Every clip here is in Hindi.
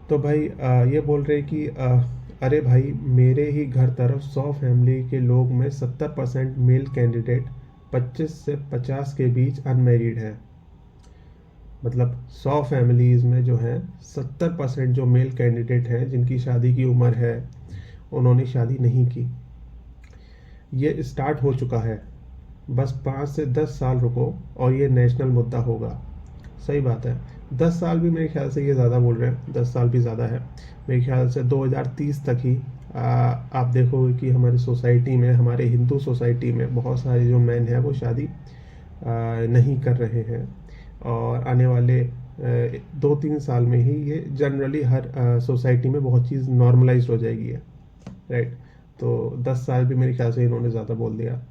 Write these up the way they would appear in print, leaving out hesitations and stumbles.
तो भाई ये बोल रहे कि अरे भाई, मेरे ही घर तरफ 100 फैमिली के लोग में 70% मेल कैंडिडेट 25 से 50 के बीच अनमेरिड है। मतलब 100 फैमिलीज़ में जो है 70% जो मेल कैंडिडेट हैं जिनकी शादी की उम्र है, उन्होंने शादी नहीं की। ये स्टार्ट हो चुका है। बस 5 से 10 साल रुको और ये नेशनल मुद्दा होगा। सही बात है। 10 साल भी मेरे ख्याल से ये ज़्यादा बोल रहे हैं, 10 साल भी ज़्यादा है। मेरे ख्याल से 2030 तक ही आप देखोगे कि हमारी सोसाइटी में, हमारे हिंदू सोसाइटी में बहुत सारे जो मैन हैं वो शादी नहीं कर रहे हैं। और आने वाले 2-3 साल में ही ये जनरली हर सोसाइटी में बहुत चीज़ नॉर्मलाइज हो जाएगी है। राइट। तो 10 साल भी मेरे ख्याल से इन्होंने ज़्यादा बोल दिया।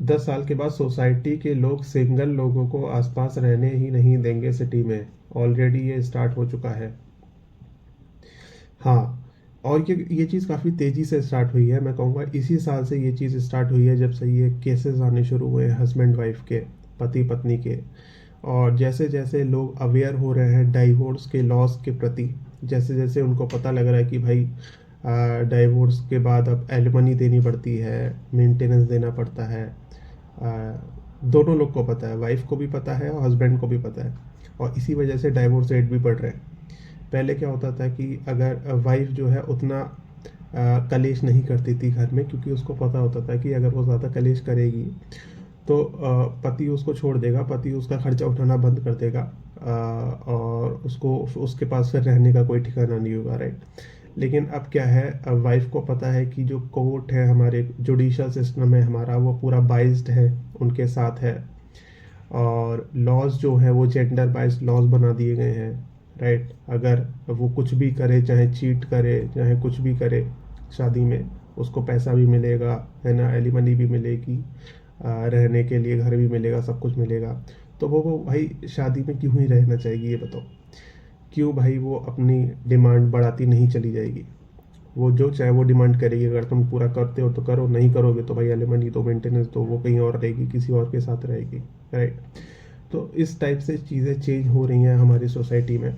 10 साल के बाद सोसाइटी के लोग सिंगल लोगों को आसपास रहने ही नहीं देंगे सिटी में। ऑलरेडी ये स्टार्ट हो चुका है। हाँ। और ये चीज़ काफ़ी तेज़ी से स्टार्ट हुई है। मैं कहूँगा इसी साल से ये चीज़ स्टार्ट हुई है, जब से ये केसेस आने शुरू हुए हैं हस्बैंड वाइफ के, पति पत्नी के। और जैसे जैसे लोग अवेयर हो रहे हैं डाइवोर्स के लॉस के प्रति, जैसे जैसे उनको पता लग रहा है कि भाई डाइवोर्स के बाद अब एलिमनी देनी पड़ती है, मेंटेनेंस देना पड़ता है। दोनों लोग को पता है, वाइफ को भी पता है और हस्बैंड को भी पता है। और इसी वजह से डाइवोर्स रेट भी बढ़ रहे हैं। पहले क्या होता था कि अगर वाइफ जो है उतना कलेश नहीं करती थी घर में, क्योंकि उसको पता होता था कि अगर वो ज़्यादा कलेश करेगी तो पति उसको छोड़ देगा, पति उसका खर्चा उठाना बंद कर देगा। और उसको उसके पास फिर रहने का कोई ठिकाना नहीं होगा। राइट। लेकिन अब क्या है, अब वाइफ को पता है कि जो कोर्ट है, हमारे जुडिशल सिस्टम है हमारा, वो पूरा बाइज्ड है, उनके साथ है। और लॉज जो है वो जेंडर बाइज्ड लॉज बना दिए गए हैं। राइट। अगर वो कुछ भी करे, चाहे चीट करे, चाहे कुछ भी करे शादी में, उसको पैसा भी मिलेगा, है ना, एलिमनी भी मिलेगी, रहने के लिए घर भी मिलेगा, सब कुछ मिलेगा। तो वो भाई शादी में क्यों ही रहना चाहेगी, ये बताओ। क्यों भाई वो अपनी डिमांड बढ़ाती नहीं चली जाएगी। वो जो चाहे वो डिमांड करेगी। अगर तुम पूरा करते हो तो करो, नहीं करोगे तो भाई एलिमनी दो, मेंटेनेंस दो, वो कहीं और रहेगी, किसी और के साथ रहेगी। राइट। तो इस टाइप से चीज़ें चेंज हो रही हैं हमारी सोसाइटी में।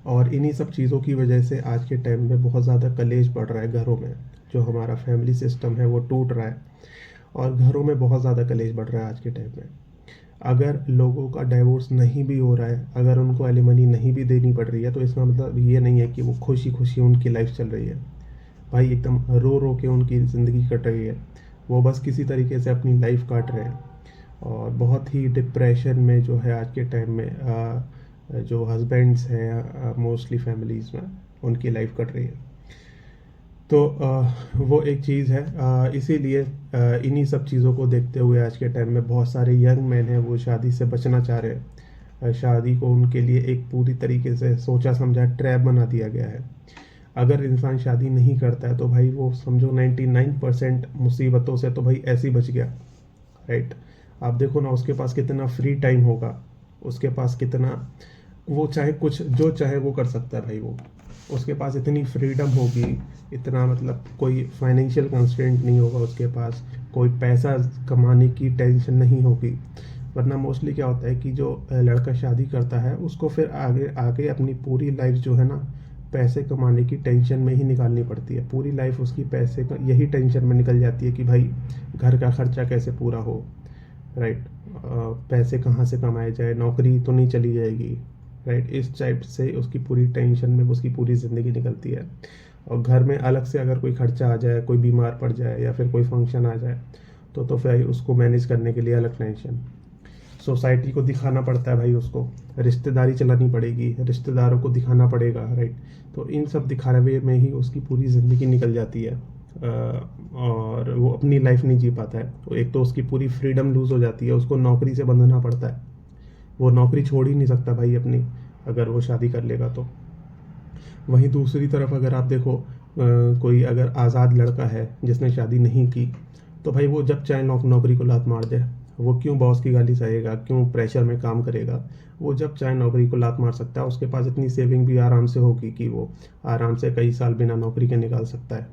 और इन्हीं सब चीज़ों की वजह से आज के टाइम में बहुत ज़्यादा कलेश बढ़ रहा है घरों में। जो हमारा फैमिली सिस्टम है वो टूट रहा है। और घरों में बहुत ज़्यादा कलेश बढ़ रहा है आज के टाइम में। अगर लोगों का डाइवोर्स नहीं भी हो रहा है, अगर उनको एलिमनी नहीं भी देनी पड़ रही है, तो इसका मतलब ये नहीं है कि वो खुशी खुशी उनकी लाइफ चल रही है। भाई एकदम रो रो के उनकी ज़िंदगी कट रही है। वो बस किसी तरीके से अपनी लाइफ काट रहे हैं। और बहुत ही डिप्रेशन में जो है आज के टाइम में जो हस्बैंड्स हैं मोस्टली फैमिलीज़ में, उनकी लाइफ कट रही है। तो वो एक चीज़ है। इसीलिए इन्हीं सब चीज़ों को देखते हुए आज के टाइम में बहुत सारे यंग मैन हैं वो शादी से बचना चाह रहे हैं। शादी को उनके लिए एक पूरी तरीके से सोचा समझा ट्रैप बना दिया गया है। अगर इंसान शादी नहीं करता है तो भाई वो समझो 99% मुसीबतों से तो भाई ऐसे ही बच गया। राइट। आप देखो ना, उसके पास कितना फ्री टाइम होगा, उसके पास कितना, वो चाहे कुछ जो चाहे वो कर सकता है भाई। वो उसके पास इतनी फ्रीडम होगी, इतना मतलब कोई फाइनेंशियल कंस्ट्रेंट नहीं होगा उसके पास, कोई पैसा कमाने की टेंशन नहीं होगी। वरना मोस्टली क्या होता है कि जो लड़का शादी करता है उसको फिर आगे आगे अपनी पूरी लाइफ जो है ना, पैसे कमाने की टेंशन में ही निकालनी पड़ती है। पूरी लाइफ उसकी पैसे का यही टेंशन में निकल जाती है कि भाई घर का खर्चा कैसे पूरा हो। राइट। पैसे कहाँ से कमाए जाए, नौकरी तो नहीं चली जाएगी। राइट। इस टाइप से उसकी पूरी टेंशन में उसकी पूरी ज़िंदगी निकलती है। और घर में अलग से अगर कोई खर्चा आ जाए, कोई बीमार पड़ जाए या फिर कोई फंक्शन आ जाए, तो फिर उसको मैनेज करने के लिए अलग टेंशन। सोसाइटी को दिखाना पड़ता है भाई, उसको रिश्तेदारी चलानी पड़ेगी, रिश्तेदारों को दिखाना पड़ेगा। राइट। तो इन सब दिखावे में ही उसकी पूरी ज़िंदगी निकल जाती है। और वो अपनी लाइफ नहीं जी पाता है। तो एक तो उसकी पूरी फ्रीडम लूज़ हो जाती है, उसको नौकरी से बंधना पड़ता है। वो नौकरी छोड़ ही नहीं सकता भाई अपनी, अगर वो शादी कर लेगा तो। वहीं दूसरी तरफ अगर आप देखो, कोई अगर आज़ाद लड़का है जिसने शादी नहीं की, तो भाई वो जब चाहे नौकरी को लात मार दे। वो क्यों बॉस की गाली सहेगा, क्यों प्रेशर में काम करेगा। वो जब चाहे नौकरी को लात मार सकता है। उसके पास इतनी सेविंग भी आराम से होगी कि वो आराम से कई साल बिना नौकरी के निकाल सकता है।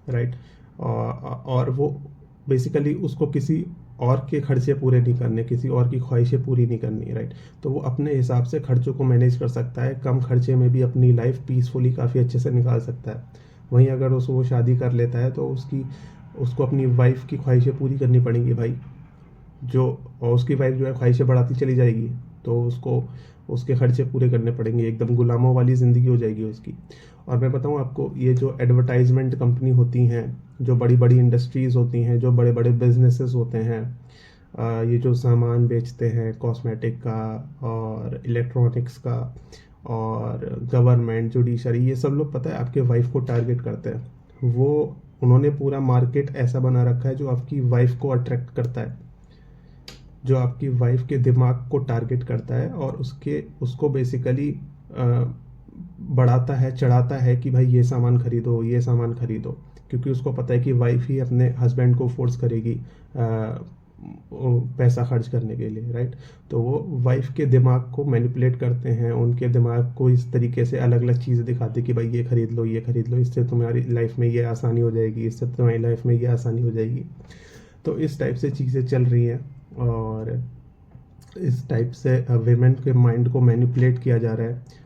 राइट। और वो बेसिकली उसको किसी और के खर्चे पूरे नहीं करने, किसी और की ख्वाहिशें पूरी नहीं करनी, राइट। तो वो अपने हिसाब से खर्चों को मैनेज कर सकता है, कम खर्चे में भी अपनी लाइफ पीसफुली काफ़ी अच्छे से निकाल सकता है। वहीं अगर उसको वो शादी कर लेता है तो उसको अपनी वाइफ की ख्वाहिशें पूरी करनी पड़ेंगी भाई। जो और उसकी वाइफ जो है ख्वाहिशें बढ़ाती चली जाएगी, तो उसको उसके खर्चे पूरे करने पड़ेंगे, एकदम गुलामों वाली ज़िंदगी हो जाएगी उसकी। और मैं बताऊँ आपको, ये जो एडवर्टाइजमेंट कंपनी होती हैं, जो बड़ी बड़ी इंडस्ट्रीज़ होती हैं, जो बड़े बड़े बिजनेसेस होते हैं, ये जो सामान बेचते हैं कॉस्मेटिक का और इलेक्ट्रॉनिक्स का, और गवर्नमेंट जुडिशरी, ये सब लोग पता है आपके वाइफ को टारगेट करते हैं। उन्होंने पूरा मार्केट ऐसा बना रखा है जो आपकी वाइफ को अट्रैक्ट करता है, जो आपकी वाइफ के दिमाग को टारगेट करता है, और उसको बेसिकली बढ़ाता है, चढ़ाता है कि भाई ये सामान खरीदो, ये सामान खरीदो, क्योंकि उसको पता है कि वाइफ ही अपने हस्बैंड को फोर्स करेगी पैसा खर्च करने के लिए, राइट। तो वो वाइफ के दिमाग को मैनिपुलेट करते हैं, उनके दिमाग को इस तरीके से अलग अलग चीज़ें दिखाते कि भाई ये खरीद लो, ये खरीद लो, इससे तुम्हारी लाइफ में ये आसानी हो जाएगी, इससे तुम्हारी लाइफ में ये आसानी हो जाएगी। तो इस टाइप से चीज़ें चल रही हैं, और इस टाइप से वेमेन के माइंड को मैनिपुलेट किया जा रहा है।